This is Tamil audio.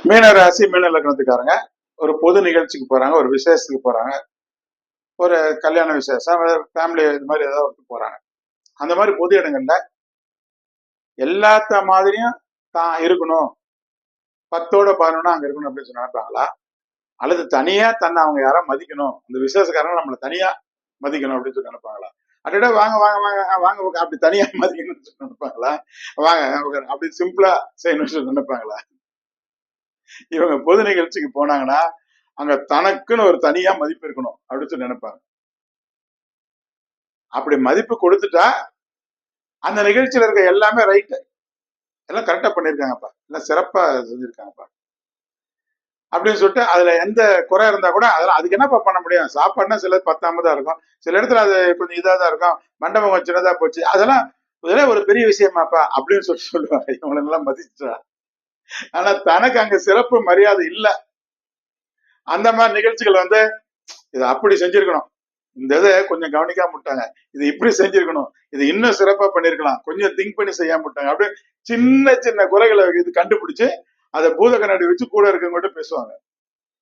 மீன ராசி மீன லக்னத்துக்காரங்க ஒரு பொது நிகழ்ச்சிக்கு போறாங்க, ஒரு விசேஷத்துக்கு போறாங்க, ஒரு கல்யாண விசேஷம், ஃபேமிலி இது மாதிரி ஏதாவது போறாங்க. அந்த மாதிரி பொது இடங்கள்ல எல்லாத்த மாதிரியும் தான் இருக்கணும், 10ஓட 11 அங்க இருக்கணும் அப்படின்னு சொல்லி நினைப்பாங்களா? அல்லது தனியா தன்னை அவங்க யாரா மதிக்கணும், இந்த விசேஷக்காரங்க நம்மளை தனியா மதிக்கணும் அப்படின்னு சொல்லி நினைப்பாங்களா? அடடா வாங்க வாங்க வாங்க வாங்க அப்படி தனியா மதிக்கணும்னு சொல்லி நினைப்பாங்களா? வாங்க அப்படி சிம்பிளா செய்யணும்னு சொல்லி நினைப்பாங்களா? இவங்க பொது நிகழ்ச்சிக்கு போனாங்கன்னா அங்க தனக்குன்னு ஒரு தனியா மதிப்பு இருக்கணும் அப்படின்னு சொல்லி நினைப்பாங்க. அப்படி மதிப்பு கொடுத்துட்டா அந்த நிகழ்ச்சியில இருக்க எல்லாமே ரைட்டு, எல்லாம் கரெக்டா பண்ணிருக்காங்கப்பா, எல்லாம் சிறப்பா செஞ்சிருக்காங்கப்பா அப்படின்னு சொல்லிட்டு அதுல எந்த குறை இருந்தா கூட அதெல்லாம் அதுக்கு என்னப்பா பண்ண முடியும்? சாப்பாடுனா சில 10 தான் இருக்கும், சில இடத்துல அது கொஞ்சம் இதா தான் இருக்கும், மண்டபம் கொஞ்சம் சின்னதா போச்சு, அதெல்லாம் இதெல்லாம் ஒரு பெரிய விஷயமாப்பா அப்படின்னு சொல்லுவாங்க இவங்களெல்லாம் மதிச்சா. ஆனா தனக்கு அங்க சிறப்பு மரியாதை இல்ல. அந்த மாதிரி நிகழ்ச்சிகள் இதை அப்படி செஞ்சிருக்கணும், இந்த இதை கொஞ்சம் கவனிக்காம விட்டாங்க, இது இப்படி செஞ்சிருக்கணும், இது இன்னும் சிறப்பா பண்ணிருக்கலாம், கொஞ்சம் திங்க் பண்ணி செய்யாம விட்டாங்க, அப்படியே சின்ன சின்ன குறைகளை இது கண்டுபிடிச்சு அதை பூத கண்ணாடி வச்சு கூட இருக்கவங்ககிட்ட பேசுவாங்க.